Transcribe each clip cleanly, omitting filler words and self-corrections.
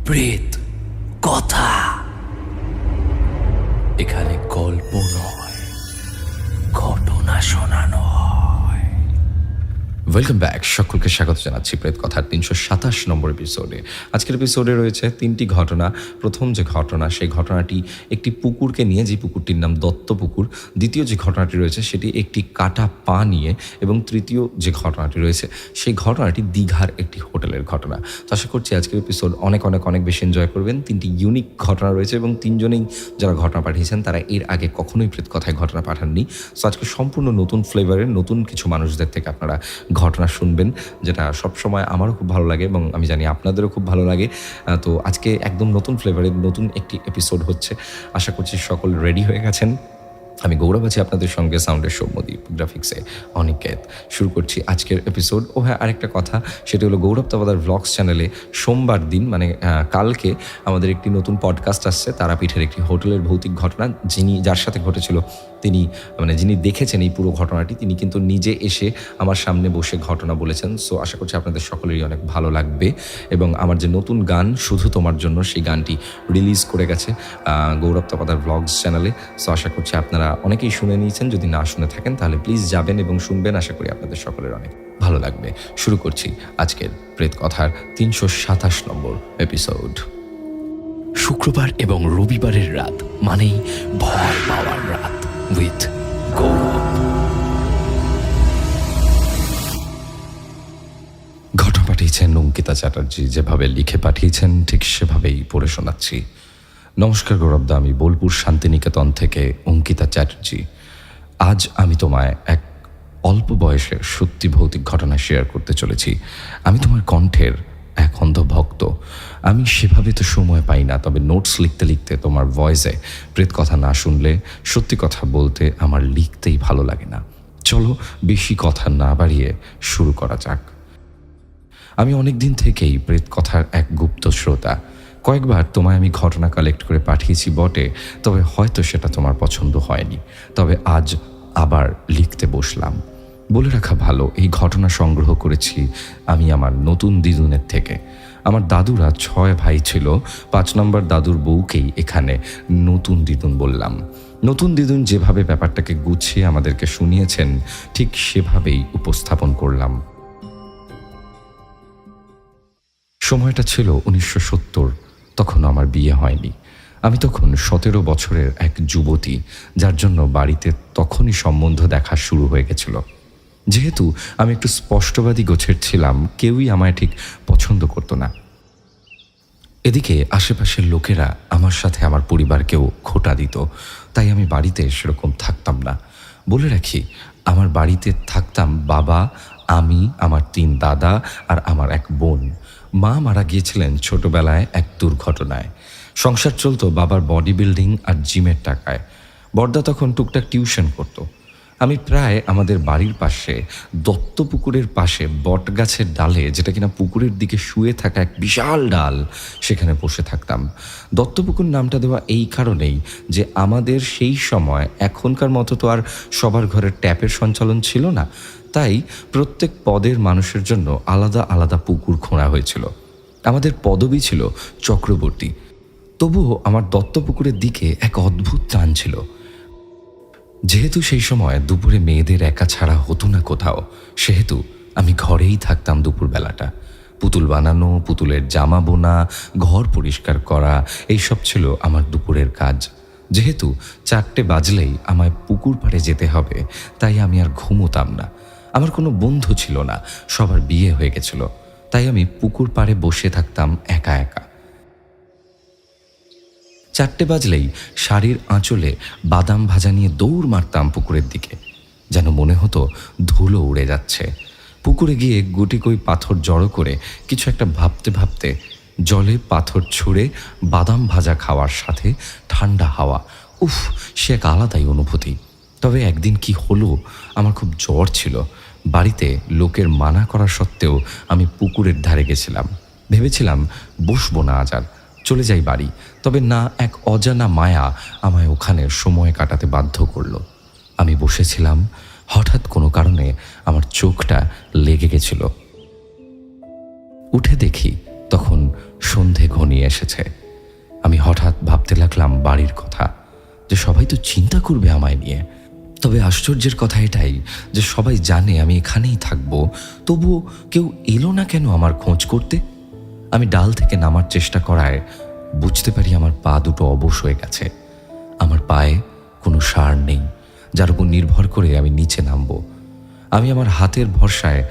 প্রেত কথা। এখানে গল্প নয়, ঘটনা শোনানো হয়। ওয়েলকাম ব্যাক, সকলকে স্বাগত জানাচ্ছি প্রেত কথার ৩২৭ নম্বর এপিসোডে। আজকের এপিসোডে রয়েছে ৩টি ঘটনা। প্রথম যে ঘটনা, সেই ঘটনাটি একটি পুকুরকে নিয়ে, যে পুকুরটির নাম দত্ত পুকুর। দ্বিতীয় যে ঘটনাটি রয়েছে সেটি একটি কাটা পা নিয়ে, এবং তৃতীয় যে ঘটনাটি রয়েছে সেই ঘটনাটি দীঘার একটি হোটেলের ঘটনা। তো আশা করছি আজকের এপিসোড অনেক অনেক অনেক বেশি এনজয় করবেন। 3টি ইউনিক ঘটনা রয়েছে এবং 3জনেই যারা ঘটনা পাঠিয়েছেন তারা এর আগে কখনোই প্রেত কথায় ঘটনা পাঠাননি। সো আজকে সম্পূর্ণ নতুন ফ্লেভারের নতুন কিছু মানুষদের থেকে আপনারা ঘটনা শুনবেন, যেটা সবসময় আমারও খুব ভালো লাগে এবং আমি জানি আপনাদেরও খুব ভালো লাগে। তো আজকে একদম নতুন ফ্লেভারের নতুন একটি এপিসোড হচ্ছে। আশা করছি সকল রেডি হয়ে গেছেন। আমি গৌরব আছি আপনাদের সঙ্গে, সাউন্ডের সৌম্যদীপ, গ্রাফিক্সে অনিকেত। শুরু করছি আজকের এপিসোড। ও হ্যাঁ, আরেকটা কথা, সেটা হলো গৌরব তাবাদার ভ্লগস চ্যানেলে সোমবার দিন মানে কালকে আমাদের একটি নতুন পডকাস্ট আসছে, তারাপীঠের একটি হোটেলের ভৌতিক ঘটনা। যার সাথে ঘটেছিল তিনি যিনি দেখেছেন এই পুরো ঘটনাটি, তিনি কিন্তু নিজে এসে আমার সামনে বসে ঘটনা বলেছেন। সো আশা করছি আপনাদের সকলেরই অনেক ভালো লাগবে। এবং আমার যে নতুন গান শুধু তোমার জন্য, সেই গানটি রিলিজ করে গেছে গৌরব তাবাদার ভ্লগস চ্যানেলে। সো আশা করছি আপনারা অনেকেই শুনে নিয়েছেন। যদি না শুনে থাকেন তাহলে প্লিজ যাবেন এবং শুনবেন। আশা করি আপনাদের সকলের অনেক ভালো লাগবে। শুরু করছি আজকের প্রেত কথার ৩২৭ নম্বর এপিসোড। শুক্রবার এবং রবিবারের রাত মানেই ভয় পাওয়ার রাত উইথ গৌরব। ঘটনা পাঠিয়েছেন অঙ্কিতা চ্যাটার্জি। যেভাবে লিখে পাঠিয়েছেন ঠিক সেভাবেই পড়ে শোনাচ্ছি। নমস্কার গৌরবদা, আমি বোলপুর শান্তিনিকেতন থেকে অঙ্কিতা চ্যাটার্জি। আজ আমি তোমায় এক অল্প বয়সের সত্যি ভৌতিক ঘটনা শেয়ার করতে চলেছি। আমি তোমার কণ্ঠের এক অন্ধ ভক্ত। আমি সেভাবে তো সময় পাই না, তবে নোটস লিখতে লিখতে তোমার ভয়েসে প্রেত কথা না শুনলে সত্যি কথা বলতে আমার লিখতেই ভালো লাগে না। চলো বেশি কথা না বাড়িয়ে শুরু করা যাক। আমি অনেক দিন থেকেই প্রেত কথার এক গুপ্ত শ্রোতা। কয়েকবার তোমায় আমি ঘটনা কালেক্ট করে পাঠিয়েছি বটে, তবে হয়তো সেটা তোমার পছন্দ হয়নি। তবে আজ আবার লিখতে বসলাম। বলে রাখা ভালো, এই ঘটনা সংগ্রহ করেছি আমি আমার নতুন দিদুনের থেকে। আমার দাদুরা 6 ভাই ছিল। 5 নম্বর দাদুর বউকেই এখানে নতুন দিদুন বললাম। নতুন দিদুন যেভাবে ব্যাপারটাকে গুছিয়ে আমাদেরকে শুনিয়েছেন ঠিক সেভাবেই উপস্থাপন করলাম। সময়টা ছিল 1970। তখন আমার বিয়ে হয়নি। আমি তখন 17 বছরের এক যুবতী, যার জন্য বাড়িতে তখনই সম্বন্ধ দেখা শুরু হয়ে গেছিল। যেহেতু আমি একটু স্পষ্টবাদী গোছের ছিলাম, কেউই আমায় ঠিক পছন্দ করতো না। এদিকে আশেপাশের লোকেরা আমার সাথে আমার পরিবারকেও খোঁটা দিত, তাই আমি বাড়িতে সেরকম থাকতাম না। বলে রাখি, আমার বাড়িতে থাকতাম বাবা, আমি, আমার 3 দাদা আর আমার এক বোন। মা মারা গিয়েছিলেন ছোটবেলায় এক দুর্ঘটনায়। সংসার চলতো বাবার বডি বিল্ডিং আর জিমের টাকায়। বড়দা তখন টুকটাক টিউশন করতো। আমি প্রায় আমাদের বাড়ির পাশে দত্তপুকুরের পাশে বট গাছের ডালে, যেটা কিনা পুকুরের দিকে শুয়ে থাকা এক বিশাল ডাল, সেখানে বসে থাকতাম। দত্তপুকুর নামটা দেওয়া এই কারণেই যে আমাদের সেই সময় এখনকার মতো তো আর সবার ঘরে ট্যাপের সঞ্চালন ছিল না, তাই প্রত্যেক পদের মানুষের জন্য আলাদা আলাদা পুকুর খোঁড়া হয়েছিল। আমাদের পদবি ছিল চক্রবর্তী। তবুও আমার দত্তপুকুরের দিকে এক অদ্ভুত টান ছিল। যেহেতু সেই সময় দুপুরে মেয়েদের একা ছাড়া হতো না কোথাও, সেহেতু আমি ঘরেই থাকতাম দুপুরবেলাটা। পুতুল বানানো, পুতুলের জামা বোনা, ঘর পরিষ্কার করা, এইসব ছিল আমার দুপুরের কাজ। যেহেতু 4টে বাজলেই আমায় পুকুর পাড়ে যেতে হবে, তাই আমি আর ঘুমোতাম না। আমার কোনো বন্ধু ছিল না, সবার বিয়ে হয়ে গেছিল, তাই আমি পুকুর পাড়ে বসে থাকতাম একা একা। 4টে বাজলেই শাড়ির আঁচলে বাদাম ভাজা নিয়ে দৌড় মারতাম পুকুরের দিকে, যেন মনে হতো ধুলো উড়ে যাচ্ছে। পুকুরে গিয়ে গুটিকই পাথর জড়ো করে কিছু একটা ভাবতে ভাবতে জলে পাথর ছুঁড়ে বাদাম ভাজা খাওয়ার সাথে ঠান্ডা হাওয়া, উফ, সে এক আলাদাই অনুভূতি। তবে একদিন কি হলো, আমার খুব জ্বর ছিল। বাড়িতে লোকের মানা করা সত্ত্বেও আমি পুকুরের ধারে গেছিলাম। ভেবেছিলাম বসবো না, আজ আর চলে যাই বাড়ি। তবে না, এক অজানা মায়া আমায় ওখানে সময় কাটাতে বাধ্য করলো। আমি বসেছিলাম, হঠাৎ কোনো কারণে আমার চোখটা লেগে গেছিল। উঠে দেখি তখন সন্ধে ঘনিয়ে নিয়ে এসেছে। আমি হঠাৎ ভাবতে লাগলাম বাড়ির কথা, যে সবাই তো চিন্তা করবে আমায় নিয়ে। তবে আশ্চর্যের কথা এটাই যে সবাই জানে আমি এখানেই থাকবো, তবুও কেউ এলো না কেন আমার খোঁজ করতে। আমি ডাল থেকে নামার চেষ্টা করায় বুঝতে পারি আমার পা দুটো অবশ হয়ে গেছে। আমার পায়ে কোনো সার নেই যার উপর নির্ভর করে আমি নিচে নামবো। আমি আমার হাতের ভরসায়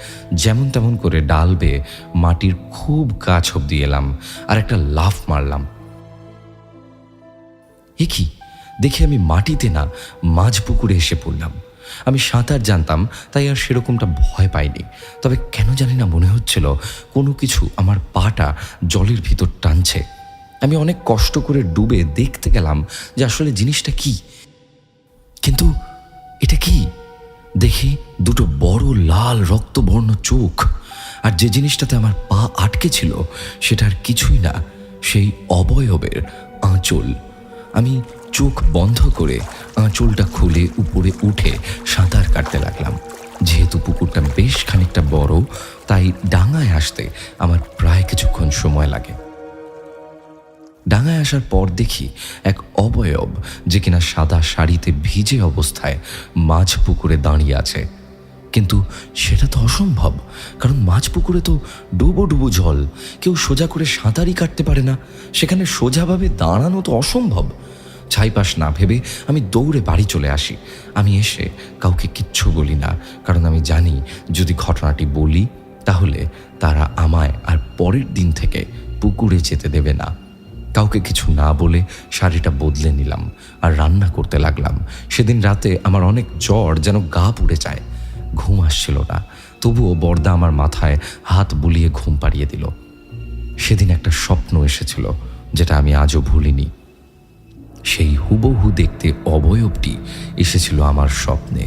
যেমন তেমন করে ডাল বেয়ে মাটির খুব কাছ অব্দি এলাম আর একটা লাফ মারলাম। এ কি দেখে আমি মাটিতে না মাঝ পুকুরে এসে পড়লাম। আমি সাঁতার জানতাম, তাই আর সেরকমটা ভয় পাইনি। তবে কেন জানি না মনে হচ্ছিল কোনো কিছু আমার পাটা জলের ভিতর টানছে। আমি অনেক কষ্ট করে ডুবে দেখতে গেলাম যে আসলে জিনিসটা কি। কিন্তু এটা কি দেখি দুটো বড় লাল রক্তবর্ণ চোখ, আর যে জিনিসটাতে আমার পা আটকে ছিল সেটা আর কিছুই না, সেই অবয়বের আঁচল। আমি চোখ বন্ধ করে আঁচলটা খুলে উপরে উঠে সাঁতার কাটতে লাগলাম। যেহেতু পুকুরটা বেশ খানিকটা বড়, তাই ডাঙায় আসতে আমার প্রায় কিছুক্ষণ সময় লাগে। ডাঙায় আসার পর দেখি এক অবয়ব, যে কিনা সাদা শাড়িতে ভিজে অবস্থায় মাঝ পুকুরে দাঁড়িয়ে আছে। কিন্তু সেটা তো অসম্ভব, কারণ মাঝ পুকুরে তো ডুবো ডুবো জল, কেউ সোজা করে সাঁতারই কাটতে পারে না, সেখানে সোজাভাবে দাঁড়ানো তো অসম্ভব। ছাইপাশ না ভেবে আমি দৌড়ে বাড়ি চলে আসি। আমি এসে কাউকে কিচ্ছু বলি না, কারণ আমি জানি যদি ঘটনাটি বলি তাহলে তারা আমায় আর পরের দিন থেকে পুকুরে যেতে দেবে না। কাউকে কিছু না বলে শাড়িটা বদলে নিলাম আর রান্না করতে লাগলাম। সেদিন রাতে আমার অনেক জ্বর, যেন গা পুড়ে যায়। ঘুম আসছিল না, তবুও বর্দা আমার মাথায় হাত বুলিয়ে ঘুম পাড়িয়ে দিল। সেদিন একটা স্বপ্ন এসেছিল যেটা আমি আজও ভুলিনি। সেই হুবহু দেখতে অবয়বটি এসেছিল আমার স্বপ্নে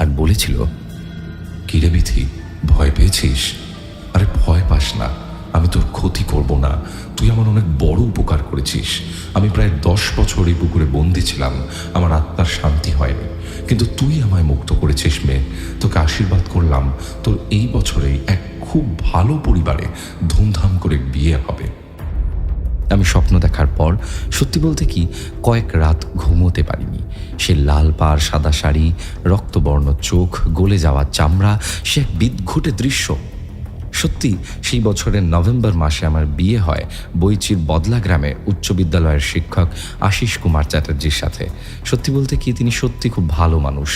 আর বলেছিল, কিরে বিথি, ভয় পেয়েছিস? আরে ভয় পাস না, আমি তোর ক্ষতি করব না। তুই আমার অনেক বড় উপকার করেছিস। আমি প্রায় 10 বছর এই পুকুরে বন্দি ছিলাম, আমার আত্মার শান্তি হয়নি, কিন্তু তুই আমায় মুক্ত করেছিস মেয়ে। তোকে আশীর্বাদ করলাম, তোর এই বছরেই এক খুব ভালো পরিবারে ধুমধাম করে বিয়ে হবে। আমি স্বপ্ন দেখার পর সত্যি বলতে কি কয়েক রাত ঘুমোতে পারিনি। সে লাল পাড়, সাদা শাড়ি, রক্তবর্ণ চোখ, গলে যাওয়া চামড়া, সে এক বিদঘুটে দৃশ্য। সত্যি সেই বছরের নভেম্বর মাসে আমার বিয়ে হয় বৈচির বদলা গ্রামে উচ্চ বিদ্যালয়ের শিক্ষক আশিস কুমার চ্যাটার্জির সাথে। সত্যি বলতে কি তিনি সত্যি খুব ভালো মানুষ।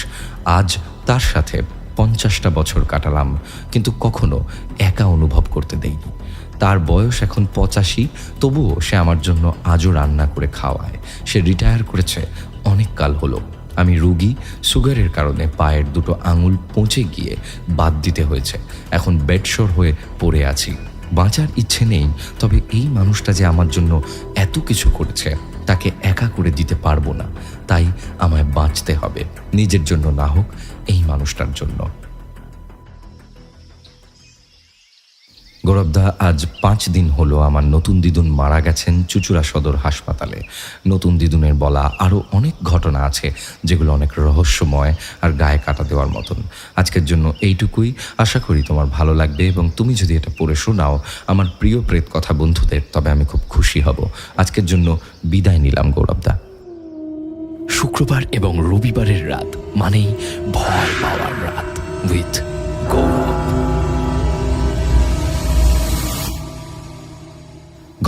আজ তার সাথে 50টা বছর কাটালাম, কিন্তু কখনো একা অনুভব করতে দেইনি। তার বয়স এখন 85, তবুও সে আমার জন্য আজও রান্না করে খাওয়ায়। সে রিটায়ার করেছে অনেক কাল হলো। আমি রোগী, সুগারের কারণে পায়ের দুটো আঙুল পচে গিয়ে বাদ দিতে হয়েছে। এখন বেডশোর হয়ে পড়ে আছি। বাঁচার ইচ্ছে নেই, তবে এই মানুষটা যে আমার জন্য এত কিছু করেছে তাকে একা করে দিতে পারবো না। তাই আমায় বাঁচতে হবে, নিজের জন্য না হোক এই মানুষটার জন্য। গৌরবদা, আজ 5 দিন হলো আমার নতুন দিদুন মারা গেছেন চুঁচুড়া সদর হাসপাতালে। নতুন দিদুনের বলা আরও অনেক ঘটনা আছে যেগুলো অনেক রহস্যময় আর গায়ে কাটা দেওয়ার মতন। আজকের জন্য এইটুকুই। আশা করি তোমার ভালো লাগবে, এবং তুমি যদি এটা পড়ে শোনাও আমার প্রিয় প্রেত কথা বন্ধুদের, তবে আমি খুব খুশি হব। আজকের জন্য বিদায় নিলাম গৌরবদা। শুক্রবার এবং রবিবারের রাত মানেই ভয় পাওয়ার রাত উইথ গৌরব।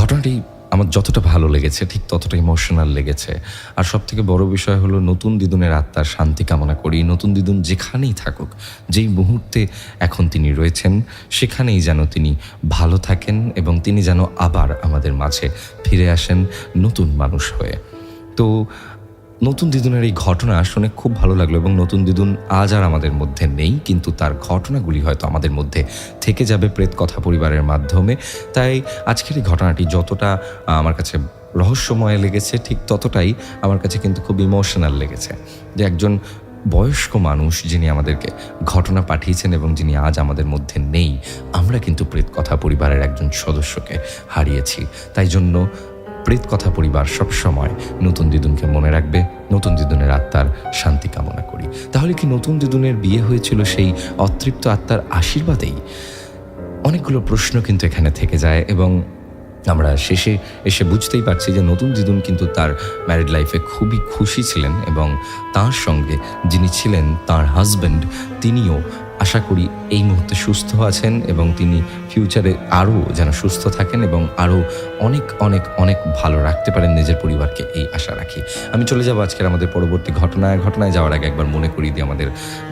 ঘটনাটি আমার যতটা ভালো লেগেছে ঠিক ততটা ইমোশনাল লেগেছে। আর সবথেকে বড় বিষয় হলো নতুন দিদুনের আত্মার শান্তি কামনা করি। নতুন দিদুন যেখানেই থাকুক, যেই মুহূর্তে এখন তিনি রয়েছেন সেখানেই যেন তিনি ভালো থাকেন, এবং তিনি যেন আবার আমাদের মাঝে ফিরে আসেন নতুন মানুষ হয়ে। তো নতুন দিদুনের এই ঘটনা শুনে খুব ভালো লাগলো, এবং নতুন দিদুন আজ আর আমাদের মধ্যে নেই, কিন্তু তার ঘটনাগুলি হয়তো আমাদের মধ্যে থেকে যাবে প্রেত কথা পরিবারের মাধ্যমে। তাই আজকের এই ঘটনাটি যতটা আমার কাছে রহস্যময় লেগেছে ঠিক ততটাই আমার কাছে কিন্তু খুব ইমোশনাল লেগেছে, যে একজন বয়স্ক মানুষ যিনি আমাদেরকে ঘটনা পাঠিয়েছেন এবং যিনি আজ আমাদের মধ্যে নেই, আমরা কিন্তু প্রেত কথা পরিবারের একজন সদস্যকে হারিয়েছি। তাই জন্য প্রেত কথা পরিবার সবসময় নতুন দিদুনকে মনে রাখবে, নতুন দিদুনের আত্মার শান্তি কামনা করি। তাহলে কি নতুন দিদুনের বিয়ে হয়েছিল সেই অতৃপ্ত আত্মার আশীর্বাদেই? অনেকগুলো প্রশ্ন কিন্তু এখানে থেকে যায়, এবং আমরা শেষে এসে বুঝতেই পারছি যে নতুন দিদুন কিন্তু তার ম্যারিড লাইফে খুবই খুশি ছিলেন, এবং তার সঙ্গে যিনি ছিলেন তার হাজব্যান্ড, তিনিও আশা করি এই মুহূর্তে সুস্থ আছেন এবং তিনি ফিউচারে আরও যেন সুস্থ থাকেন এবং আরও অনেক অনেক অনেক ভালো রাখতে পারেন নিজের পরিবারকে, এই আশা রাখি। আমি চলে যাব আজকের আমাদের পরবর্তী ঘটনায় যাওয়ার আগে একবার মনে করিয়ে দিই আমাদের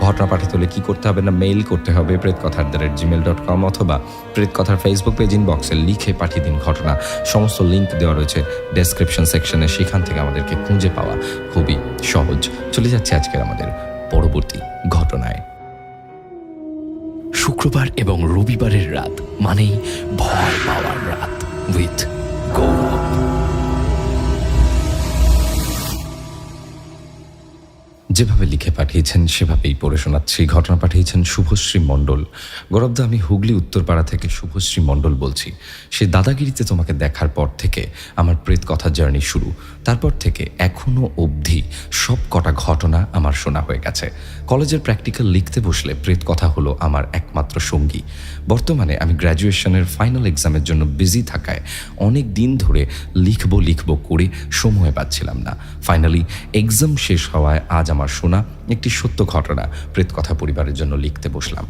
ঘটনা পাঠাতে হলে কী করতে হবে না, মেইল করতে হবে প্রেতকথা@gmail.com অথবা প্রেতকথার ফেসবুক পেজ ইনবক্সে লিখে পাঠিয়ে দিন ঘটনা। সমস্ত লিঙ্ক দেওয়া রয়েছে ডেসক্রিপশন সেকশনে, সেখান থেকে আমাদেরকে খুঁজে পাওয়া খুবই সহজ। চলে যাচ্ছে আজকের আমাদের পরবর্তী ঘটনায়। শুক্রবার এবং রবিবারের রাত মানেই ভয় পাওয়ার রাত উইথ গৌরব। যেভাবে লিখে পাঠিয়েছেন সেভাবেই পড়ে শোনাচ্ছি। ঘটনা পাঠিয়েছেন শুভশ্রী মণ্ডল। গৌরবদা, আমি হুগলি উত্তরপাড়া থেকে শুভশ্রী মণ্ডল বলছি। সে দাদাগিরিতে তোমাকে দেখার পর থেকে আমার প্রেত কথা জার্নি শুরু। তারপর থেকে এখনও অবধি সব কটা ঘটনা আমার শোনা হয়ে গেছে। কলেজের প্র্যাকটিক্যাল লিখতে বসলে প্রেত কথা হলো আমার একমাত্র সঙ্গী। বর্তমানে আমি গ্র্যাজুয়েশনের ফাইনাল এক্সামের জন্য বিজি থাকায় অনেক দিন ধরে লিখব করে সময় পাচ্ছিলাম না। ফাইনালি এক্সাম শেষ হওয়ায় আজ আমার শোনা একটি সত্য ঘটনা প্রেত কথা পরিবারের জন্য লিখতে বসলাম।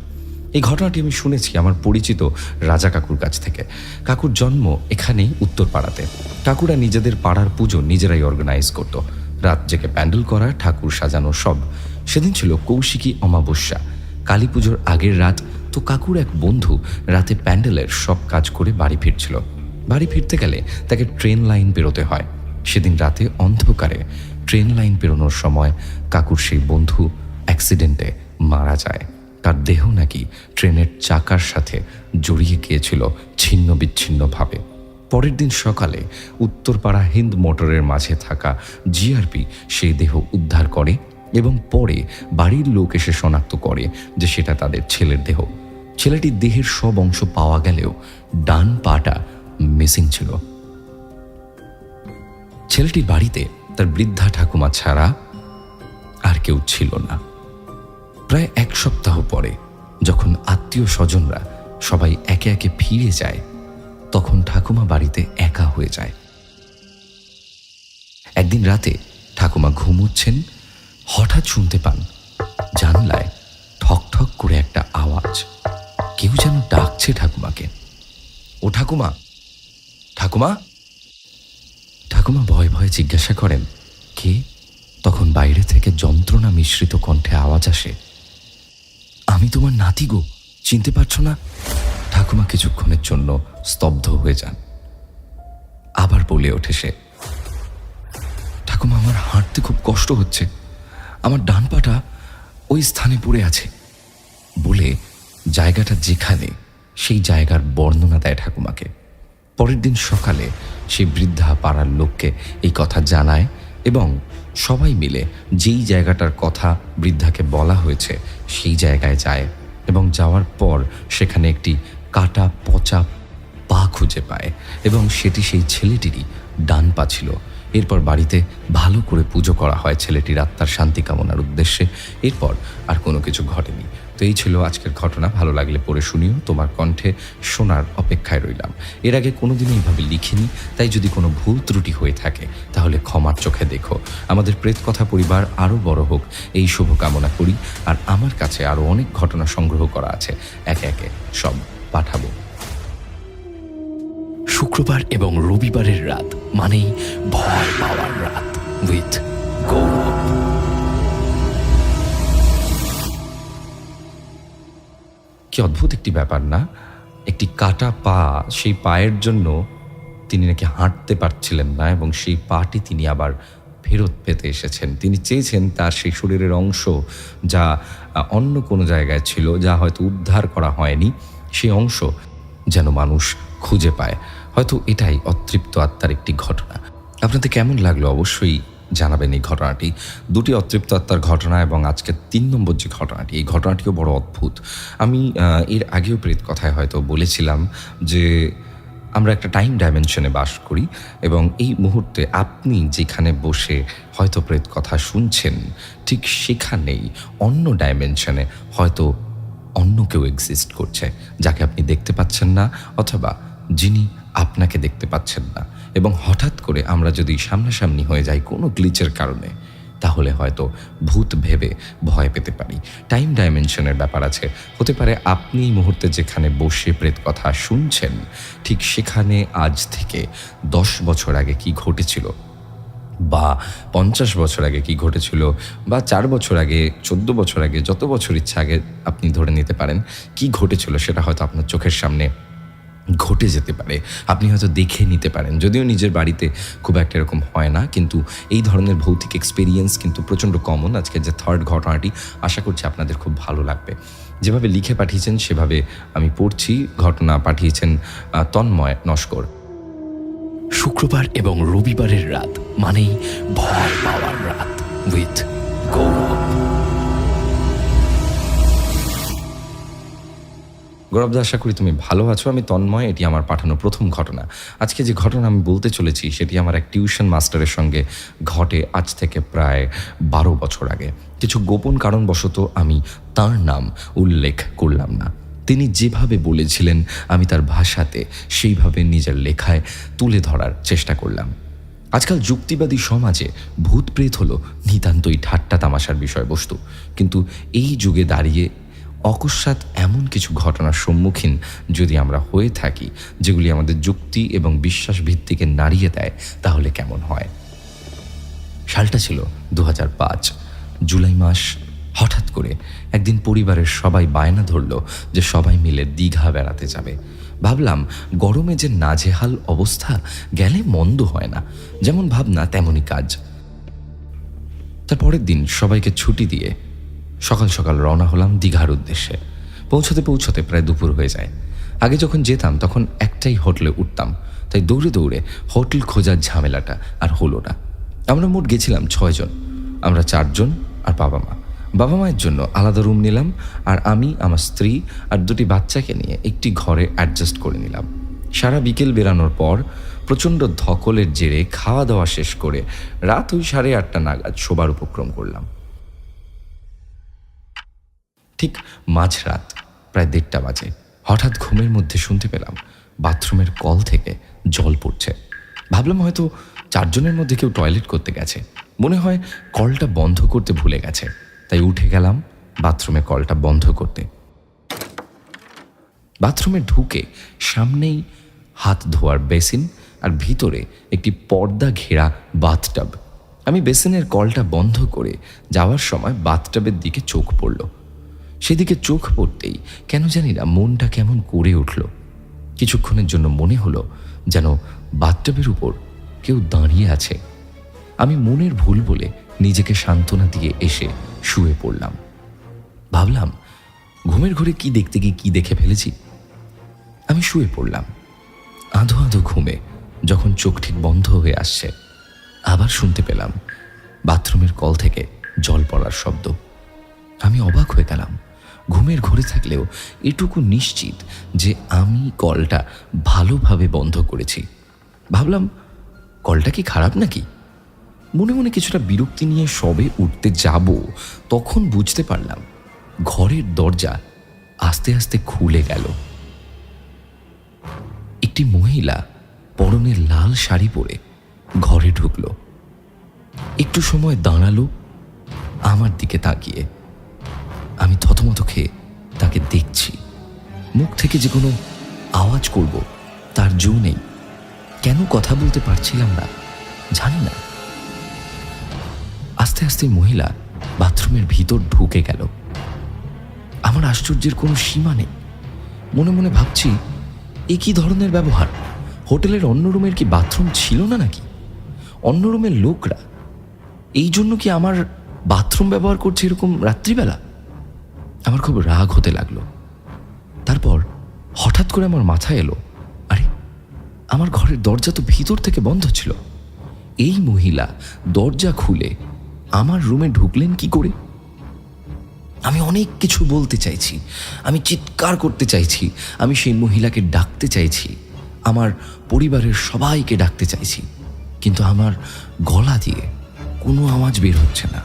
এই ঘটনাটি আমি শুনেছি আমার পরিচিত রাজা কাকুর কাছ থেকে। কাকুর জন্ম এখানেই উত্তরপাড়াতে। কাকুরা নিজেদের পাড়ার পুজো নিজেরাই অর্গানাইজ করত। রাত জেগে প্যান্ডেল করা, ঠাকুর সাজানো সব। সেদিন ছিল কৌশিকী অমাবস্যা, কালী পুজোর আগের রাত। তো কাকুর এক বন্ধু রাতে প্যান্ডেলের সব কাজ করে বাড়ি ফিরছিল। বাড়ি ফিরতে গেলে তাকে ট্রেন লাইন পেরোতে হয়। সেদিন রাতে অন্ধকারে ট্রেন লাইন পেরোনোর সময় কাকুর সেই বন্ধু অ্যাক্সিডেন্টে মারা যায়। তার দেহ নাকি ট্রেনের চাকার সাথে জড়িয়ে গিয়েছিল ছিন্ন বিচ্ছিন্নভাবে। পরের দিন সকালে উত্তরপাড়া হিন্দ মোটরের মাঝে থাকা জিআরপি সেই দেহ উদ্ধার করে এবং পরে বাড়ির লোক এসে শনাক্ত করে যে সেটা তাদের ছেলের দেহ। ছেলেটির দেহের সব অংশ পাওয়া গেলেও ডান পাটা মিসিং ছিল। ছেলেটির বাড়িতে তার বৃদ্ধা ঠাকুমা ছাড়া আর কেউ ছিল না। প্রায় এক সপ্তাহ পরে যখন আত্মীয় স্বজনরা সবাই একে একে ফিরে যায়, তখন ঠাকুমা বাড়িতে একা হয়ে যায়। একদিন রাতে ঠাকুমা ঘুমোচ্ছেন, হঠাৎ শুনতে পান জানলায় ঠক ঠক করে একটা আওয়াজ। কেউ যেন ডাকছে ঠাকুমাকে, ও ঠাকুমা, ঠাকুমা। ঠাকুমা ভয়ে ভয়ে জিজ্ঞাসা করেন, কে? তখন বাইরে থেকে যন্ত্রণা মিশ্রিত কণ্ঠে আওয়াজ আসে, আমি তোমার নাতি গো, চিনতে পারছো না? ঠাকুমা কিছুক্ষণের জন্য স্তব্ধ হয়ে যান। আবার বলে ওঠে সে, ঠাকুমা, আমার হাঁটতে খুব কষ্ট হচ্ছে, আমার ডান পাটা ওই স্থানে পড়ে আছে। বলে জায়গাটা যেখানে, সেই জায়গার বর্ণনা দেয় ঠাকুমাকে। পরের দিন সকালে সেই বৃদ্ধা পাড়ার লোককে এই কথা জানায় এবং সবাই মিলে যেই জায়গাটার কথা বৃদ্ধাকে বলা হয়েছে সেই জায়গায় যায় এবং যাওয়ার পর সেখানে একটি কাটা পচা পা খুঁজে পায় এবং সেটি সেই ছেলেটিরই ডান পা ছিল। এরপর বাড়িতে ভালো করে পুজো করা হয় ছেলেটির আত্মার শান্তি কামনার উদ্দেশ্যে। এরপর আর কোনো কিছু ঘটেনি। তো এই ছিল আজকের ঘটনা। ভালো লাগলে পড়ে শুনিও, তোমার কণ্ঠে শোনার অপেক্ষায় রইলাম। এর আগে কোনোদিনও এইভাবে লিখিনি, তাই যদি কোনো ভুল ত্রুটি হয়ে থাকে তাহলে ক্ষমার চোখে দেখো। আমাদের প্রেত কথা পরিবার আরও বড় হোক এই শুভ কামনা করি। আর আমার কাছে আরও অনেক ঘটনা সংগ্রহ করা আছে, একে একে সব পাঠাবো। শুক্রবার এবং রবিবারের রাত মানেই ভয় পাওয়ার রাত উইথ গৌরব। কি অদ্ভুত একটি ব্যাপার না? একটি কাটা পা, সেই পায়ের জন্য তিনি নাকি হাঁটতে পারছিলেন না এবং সেই পাটি তিনি আবার ফেরত পেতে এসেছেন। তিনি চেয়েছেন তার সেই শরীরের অংশ যা অন্য কোনো জায়গায় ছিল, যা হয়তো উদ্ধার করা হয়নি, সেই অংশ যেন মানুষ খুঁজে পায়। হয়তো এটাই অতৃপ্ত আত্মার একটি ঘটনা। আপনাদের কেমন লাগলো অবশ্যই জানাবেন এই ঘটনাটি। দুটি অতৃপ্ত আত্মার ঘটনা এবং আজকে 3 নম্বর যে ঘটনাটি, এই ঘটনাটিও বড় অদ্ভুত। আমি এর আগেও প্রেত কথায় হয়তো বলেছিলাম যে আমরা একটা টাইম ডাইমেনশনে বাস করি এবং এই মুহূর্তে আপনি যেখানে বসে হয়তো প্রেত কথা শুনছেন, ঠিক সেখানেই অন্য ডাইমেনশনে হয়তো অন্য কেউ এক্সিস্ট করছে, যাকে আপনি দেখতে পাচ্ছেন না অথবা যিনি আপনাকে দেখতে পাচ্ছেন না, এবং হঠাৎ করে আমরা যদি সামনাসামনি হয়ে যাই কোনো গ্লিচের কারণে, তাহলে হয়তো ভূত ভেবে ভয় পেতে পারি। টাইম ডাইমেনশনের ব্যাপার আছে। হতে পারে আপনি এই মুহূর্তে যেখানে বসে প্রেত কথা শুনছেন, ঠিক সেখানে আজ থেকে 10 বছর আগে কি ঘটেছিল, বা 50 বছর আগে কি ঘটেছিল, বা 4 বছর আগে, 14 বছর আগে, যত বছর ইচ্ছা আগে আপনি ধরে নিতে পারেন কি ঘটেছিল, সেটা হয়তো আপনার চোখের সামনে ঘটে যেতে পারে। আপনি হয়তো দেখে নিতে পারেন। যদিও নিজের বাড়িতে খুব একটা এরকম হয় না, কিন্তু এই ধরনের ভৌতিক এক্সপিরিয়েন্স কিন্তু প্রচণ্ড কমন। আজকে যে থার্ড ঘটনাটি, আশা করছি আপনাদের খুব ভালো লাগবে। যেভাবে লিখে পাঠিয়েছেন সেভাবে আমি পড়ছি। ঘটনা পাঠিয়েছেন তন্ময় নস্কর। শুক্রবার এবং রবিবারের রাত মানেই ভয় পাওয়ার রাত উইথ গৌরব। গৌরবদা, আশা করি তুমি ভালো আছো। আমি তন্ময়, এটি আমার পাঠানো প্রথম ঘটনা। আজকে যে ঘটনা আমি বলতে চলেছি সেটি আমার এক টিউশন মাস্টারের সঙ্গে ঘটে আজ থেকে প্রায় 12 বছর আগে। কিছু গোপন কারণবশত আমি তার নাম উল্লেখ করলাম না। তিনি যেভাবে বলেছিলেন আমি তার ভাষাতে সেইভাবে নিজের লেখায় তুলে ধরার চেষ্টা করলাম। আজকাল যুক্তিবাদী সমাজে ভূত প্রেত হলো নিতান্তই ঠাট্টা তামাশার বিষয়বস্তু, কিন্তু এই যুগে দাঁড়িয়ে অকস্মাৎ এমন কিছু ঘটনার সম্মুখীন যদি আমরা হয়ে থাকি যেগুলি আমাদের যুক্তি এবং বিশ্বাস ভিত্তিকে নাড়িয়ে দেয়, তাহলে কেমন হয়। সালটা ছিল 2005 জুলাই মাস। হঠাৎ করে একদিন পরিবারের সবাই বায়না ধরল যে সবাই মিলে দীঘা বেড়াতে যাবে। ভাবলাম গরমে যে নাজেহাল অবস্থা, গেলে মন্দ হয় না। যেমন ভাবনা তেমনই কাজ। তার পরের দিন সবাইকে ছুটি দিয়ে সকাল সকাল রওনা হলাম দীঘার উদ্দেশ্যে। পৌঁছতে পৌঁছতে প্রায় দুপুর হয়ে যায়। আগে যখন যেতাম তখন একটাই হোটেলে উঠতাম, তাই দৌড়ে দৌড়ে হোটেল খোঁজার ঝামেলাটা আর হলো না। আমরা মোট গেছিলাম 6 জন। আমরা 4 জন আর বাবা মা। বাবা মায়ের জন্য আলাদা রুম নিলাম, আর আমি, আমার স্ত্রী আর 2টি বাচ্চাকে নিয়ে একটি ঘরে অ্যাডজাস্ট করে নিলাম। সারা বিকেল বেরানোর পর প্রচণ্ড ধকলের জেরে খাওয়া দাওয়া শেষ করে রাত ওই 8:30 নাগাদ শোবার উপক্রম করলাম। ঠিক মাঝরাত প্রায় 1:30 বাজে হঠাৎ ঘুমের মধ্যে শুনতে পেলাম বাথরুমের কল থেকে জল পড়ছে। ভাবলাম হয়তো 4 জনের মধ্যে কেউ টয়লেট করতে গেছে। মনে হয় কলটা বন্ধ করতে ভুলে গেছে, তাই উঠে গেলাম বাথরুমে কলটা বন্ধ করতে। বাথরুমে ঢুকে সামনেই হাত ধোয়ার বেসিন আর ভিতরে একটি পর্দা ঘেরা বাথটাব। আমি বেসিনের কলটা বন্ধ করে যাওয়ার সময় বাথটাবের দিকে চোখ পড়ল। সেদিকে চোখ পড়তেই কেন জানি না মনটা কেমন করে উঠল। কিছুক্ষণের জন্য মনে হলো যেন বাথটাবের উপর কেউ দাঁড়িয়ে আছে। আমি মনের ভুল বলে নিজেকে সান্ত্বনা দিয়ে এসে শুয়ে পড়লাম। ভাবলাম ঘুমের ঘরে কি দেখতে গিয়ে কি দেখে ফেলেছি। আমি শুয়ে পড়লাম। আধো আধো ঘুমে যখন চোখ ঠিক বন্ধ হয়ে আসছে, আবার শুনতে পেলাম বাথরুমের কল থেকে জল পড়ার শব্দ। আমি অবাক হয়ে গেলাম। ঘুমের ঘরে থাকলেও এটুকু নিশ্চিত যে আমি কলটা ভালোভাবে বন্ধ করেছি। ভাবলাম কলটা কি খারাপ নাকি। মনে মনে কিছুটা বিরক্তি নিয়ে সবে উঠতে যাব, তখন বুঝতে পারলাম ঘরের দরজা আস্তে আস্তে খুলে গেল। একটি মহিলা পরনে লাল শাড়ি পরে ঘরে ঢুকলো। একটু সময় দাঁড়ালো আমার দিকে তাকিয়ে। আমি থতমত খেয়ে তাকে দেখছি। মুখ থেকে যে কোনো আওয়াজ করব তার জো নেই। কেন কথা বলতে পারছিলাম না জানি না। আস্তে আস্তে মহিলা বাথরুমের ভিতর ঢুকে গেল। আমার আশ্চর্যের কোনো সীমা নেই। মনে মনে ভাবছি এ কি ধরনের ব্যবহার। হোটেলের অন্য রুমের কি বাথরুম ছিল না নাকি? অন্য রুমের লোকরা এই জন্য কি আমার বাথরুম ব্যবহার করছে এরকম রাত্রিবেলা? আমার খুব রাগ হতে লাগলো। তারপর হঠাৎ করে আমার মাথায় এলো, আরে আমার ঘরের দরজা তো ভিতর থেকে বন্ধ ছিল। এই মহিলা দরজা খুলে আমার রুমে ঢুকলেন কি করে? আমি অনেক কিছু বলতে চাইছি, আমি চিৎকার করতে চাইছি, আমি সেই মহিলাকে ডাকতে চাইছি, আমার পরিবারের সবাইকে ডাকতে চাইছি, কিন্তু আমার গলা দিয়ে কোনো আওয়াজ বের হচ্ছে না।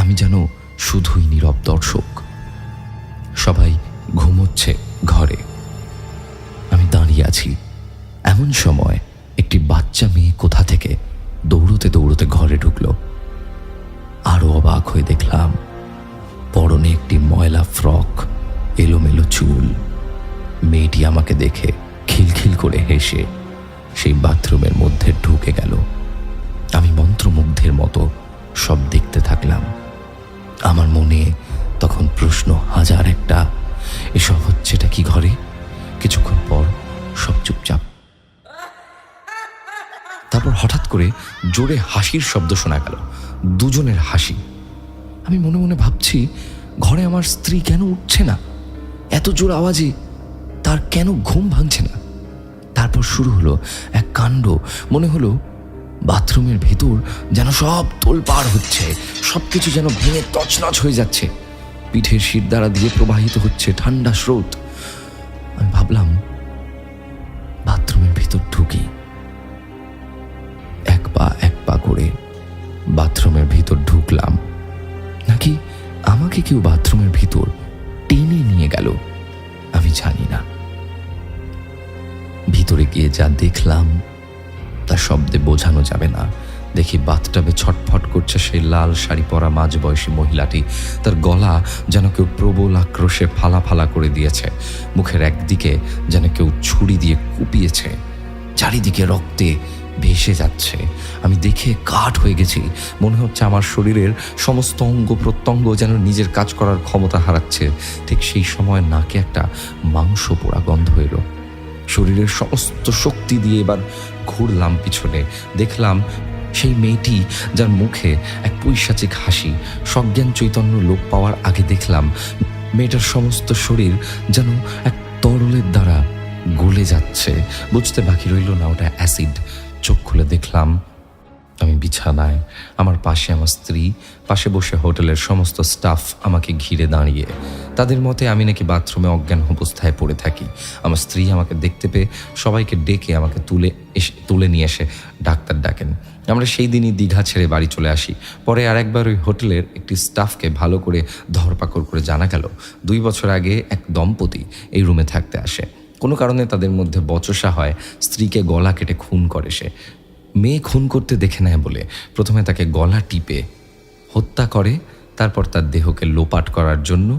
আমি যেন শুধুই নীরব দর্শক। সবাই ঘুমোচ্ছে ঘরে। আমি দাঁড়িয়ে আছি এমন সময় একটি বাচ্চা মেয়ে কোথা থেকে দৌড়তে দৌড়তে ঘরে ঢুকলো। আরো অবাক হয়ে দেখলাম পরনে একটি ময়লা ফ্রক, এলোমেলো চুল। মেয়েটি আমাকে দেখে খিলখিল করে হেসে সেই বাথরুমের মধ্যে ঢুকে গেল। আমি মন্ত্রমুগ্ধের মতো সব দেখতে থাকলাম। আমার মনে তখন প্রশ্ন হাজার একটা, এসব হচ্ছেটা কি ঘরে? কিছুক্ষণ পর সব চুপচাপ। তারপর হঠাৎ করে জোরে হাসির শব্দ শোনা গেল, দুজনের হাসি। আমি মনে মনে ভাবছি, ঘরে আমার স্ত্রী কেন উঠছে না? এত জোর আওয়াজে তার কেন ঘুম ভাঙছে না? তারপর শুরু হলো এক কাণ্ড। মনে হলো বাথরুমের ভেতর যেন সব তোলপাড় হচ্ছে, সবকিছু যেন ভেঙে তছনছ হয়ে যাচ্ছে। পিঠের শিরদাঁড়া দিয়ে প্রবাহিত হচ্ছে ঠান্ডা স্রোত। আমি ভাবলাম বাথরুমের ভেতর ঢুকি। এক পা করে বাথরুমের ভিতর ঢুকলাম, নাকি আমাকে কেউ বাথরুমের ভিতর টেনে নিয়ে গেল আমি জানি না। ভিতরে গিয়ে যা দেখলাম তা শব্দে বোঝানো যাবে না। দেখি বাথটাবে ছটফট করছে সেই লাল শাড়ি পরা মাঝবয়সী মহিলাটি। তার গলা যেন কেউ প্রবল আক্রোশে ফালা ফালা করে দিয়েছে। মুখের একদিকে যেন কেউ ছুরি দিয়ে কুপিয়েছে। চারিদিকে রক্তে ভেসে যাচ্ছে। আমি দেখে কাঠ হয়ে গেছি। মনে হচ্ছে আমার শরীরের সমস্ত অঙ্গ প্রত্যঙ্গ যেন নিজের কাজ করার ক্ষমতা হারাচ্ছে। ঠিক সেই সময় নাকে একটা মাংস পোড়া গন্ধ এলো। শরীরের সমস্ত শক্তি দিয়ে এবার ঘুরলাম পিছনে। দেখলাম সেই মেয়েটি, যার মুখে এক পৈশাচিক হাসি। সজ্ঞান চৈতন্য লোপ পাওয়ার আগে দেখলাম মেয়েটার সমস্ত শরীর যেন এক তরলের দ্বারা গলে যাচ্ছে। বুঝতে বাকি রইল না ওটা অ্যাসিড। চোখ খুলে দেখলাম আমি বিছানায়, আমার পাশে আমার স্ত্রী, পাশে বসে হোটেলের সমস্ত স্টাফ আমাকে ঘিরে দাঁড়িয়ে। তাদের মতে আমি নাকি বাথরুমে অজ্ঞান অবস্থায় পড়ে থাকি। আমার স্ত্রী আমাকে দেখতে পেয়ে সবাইকে ডেকে আমাকে তুলে নিয়ে এসে ডাক্তার ডাকেন। আমরা সেই দিনই দীঘা ছেড়ে বাড়ি চলে আসি। পরে আরেকবার ওই হোটেলের একটি স্টাফকে ভালো করে ধরপাকড় করে জানা গেল 2 বছর আগে এক দম্পতি এই রুমে থাকতে আসে। কোনো কারণে তাদের মধ্যে বচসা হয়, স্ত্রীকে গলা কেটে খুন করে সে। মেয়ে খুন করতে দেখে নেয় বলে প্রথমে তাকে গলা টিপে হত্যা করে। তারপর তার দেহকে লোপাট করার জন্য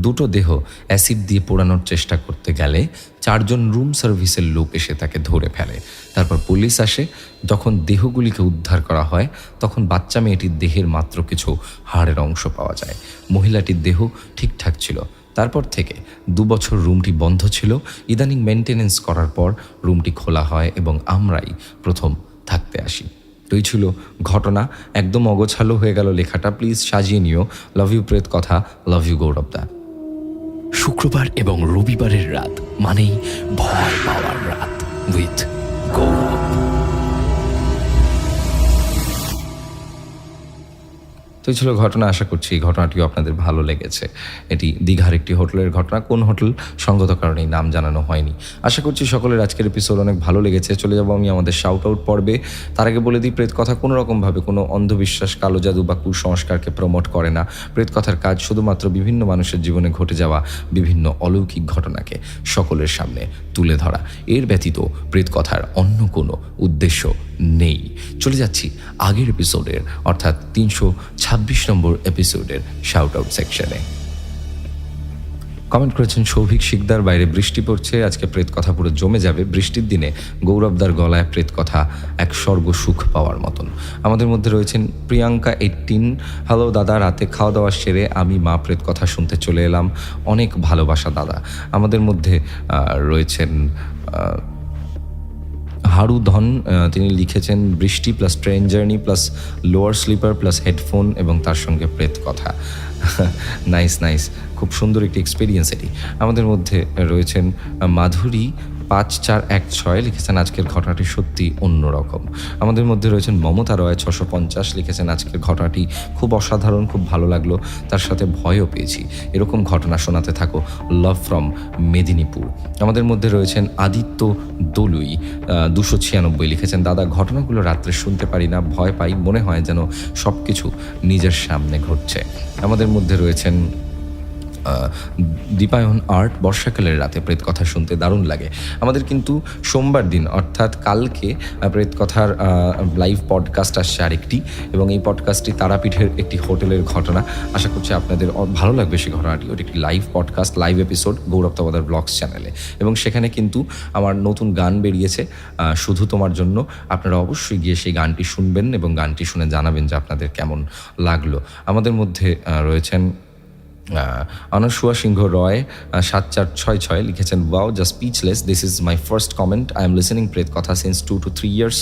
2টো দেহ অ্যাসিড দিয়ে পোড়ানোর চেষ্টা করতে গেলে 4 জন রুম সার্ভিসের লোক এসে তাকে ধরে ফেলে। তারপর পুলিশ আসে। যখন দেহগুলিকে উদ্ধার করা হয় তখন বাচ্চা মেয়েটির দেহের মাত্র কিছু হাড়ের অংশ পাওয়া যায়। মহিলাটির দেহ ঠিকঠাক ছিল। তারপর থেকে 2 বছর রুমটি বন্ধ ছিল। ইদানিং মেনটেনেন্স করার পর রুমটি খোলা হয় এবং আমরাই প্রথম থাকতে আসি। তুই ছিল ঘটনা। একদম অগোছালো হয়ে গেল লেখাটা, প্লিজ সাজিয়ে নিও। লাভ ইউ প্রেত কথা, লাভ ইউ গৌরব দা। শুক্রবার এবং রবিবারের রাত মানেই ভয় পাওয়ার রাত উইথ গৌরব। তো এই ছিল ঘটনা। আশা করছি এই ঘটনাটিও আপনাদের ভালো লেগেছে। এটি দীঘার একটি হোটেলের ঘটনা। কোন হোটেল সঙ্গত কারণেই নাম জানানো হয়নি। আশা করছি সকলের আজকের এপিসোড অনেক ভালো লেগেছে। চলে যাব আমি আমাদের শাউট আউট পর্বে। তার আগে বলে দিই, প্রেত কথা কোনো রকমভাবে কোনো অন্ধবিশ্বাস, কালো জাদু বা কুসংস্কারকে প্রমোট করে না। প্রেত কথার কাজ শুধুমাত্র বিভিন্ন মানুষের জীবনে ঘটে যাওয়া বিভিন্ন অলৌকিক ঘটনাকে সকলের সামনে তুলে ধরা। এর ব্যতীত প্রেত কথার অন্য কোনো উদ্দেশ্য নেই। চলে যাচ্ছি আগের এপিসোডের অর্থাৎ 326 নম্বর এপিসোডের শাউট আউট সেকশনে। কমেন্ট করেছেন সৌভিক শিকদার, বাইরে বৃষ্টি পড়ছে, আজকে প্রেত কথা পুরো জমে যাবে। বৃষ্টির দিনে গৌরবদার গলায় প্রেত কথা এক স্বর্গ সুখ পাওয়ার মতন। আমাদের মধ্যে রয়েছেন প্রিয়াঙ্কা 18, হ্যালো দাদা, রাতে খাওয়া দাওয়া সেরে আমি মা প্রেত কথা শুনতে চলে এলাম, অনেক ভালোবাসা দাদা। আমাদের মধ্যে রয়েছেন হারু ধন, তিনি লিখেছেন বৃষ্টি plus train journey plus lower sleeper plus headphone এবং তার সঙ্গে প্রেত কথা। নাইস নাইস, খুব সুন্দর একটি এক্সপিরিয়েন্স এটি। আমাদের মধ্যে রয়েছেন মাধুরী 5416, লিখেছেন আজকের ঘটনাটি সত্যি অন্যরকম। আমাদের মধ্যে রয়েছেন মমতা রয় 650, লিখেছেন আজকের ঘটনাটি খুব অসাধারণ, খুব ভালো লাগলো, তার সাথে ভয়ও পেয়েছি। এরকম ঘটনা শোনাতে থাকো, লাভ ফ্রম মেদিনীপুর। আমাদের মধ্যে রয়েছেন আদিত্য দলুই 296, লিখেছেন দাদা ঘটনাগুলো রাত্রে শুনতে পারি না, ভয় পাই, মনে হয় যেন সব কিছু নিজের সামনে ঘটছে। আমাদের মধ্যে রয়েছেন দীপায়ন আর্ট বর্ষাকালের রাতে প্রেত কথা শুনতে দারুণ লাগে। আমাদের কিন্তু সোমবার দিন অর্থাৎ কালকে প্রেত কথার লাইভ পডকাস্ট আসছে আরেকটি, এবং এই পডকাস্টটি তারাপীঠের একটি হোটেলের ঘটনা। আশা করছি আপনাদের ভালো লাগবে সেই ঘটনাটি। ওটি একটি লাইভ পডকাস্ট, লাইভ এপিসোড গৌরব তবাদার ব্লগস চ্যানেলে, এবং সেখানে কিন্তু আমার নতুন গান বেরিয়েছে শুধু তোমার জন্য। আপনারা অবশ্যই গিয়ে সেই গানটি শুনবেন এবং গানটি শুনে জানাবেন যে আপনাদের কেমন লাগলো। আমাদের মধ্যে রয়েছেন অনসুয়া সিংহ রয় 7466 লিখেছেন, wow just speechless, this is my first comment, I am listening প্রেত কথা since 2 to 3 years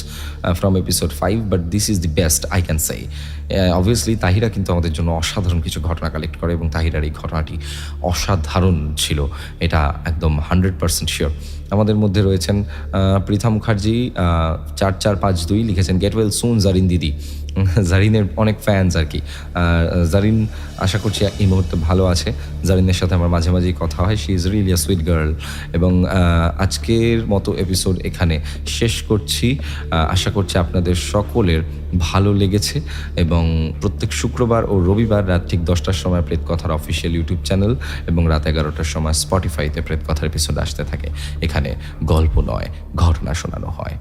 from episode 5, but this is the best I can say. Obviously Tahira কিন্তু আমাদের জন্য অসাধারণ কিছু ঘটনা কালেক্ট করে, এবং তাহিরার এই ঘটনাটি অসাধারণ ছিল, এটা একদম 100% শিওর। আমাদের মধ্যে রয়েছেন পৃথা মুখার্জি 4452 লিখেছেন, গেট ওয়েল সুন জারিন দিদি। জারিনের অনেক ফ্যান্স আর কি। জারিন আশা করছি এই মুহূর্তে ভালো আছে। জারিনের সাথে আমার মাঝে মাঝেই কথা হয়, she is really a sweet girl. এবং আজকের মতো এপিসোড এখানে শেষ করছি। আশা করছি আপনাদের সকলের ভালো লেগেছে, এবং প্রত্যেক শুক্রবার ও রবিবার রাত ঠিক 10টার সময় প্রেত কথার অফিসিয়াল ইউটিউব চ্যানেল এবং রাত 11টার সময় স্পটিফাইতে প্রেত কথার এপিসোড আসতে থাকে। এখানে গল্প নয়, ঘটনা শোনানো হয়।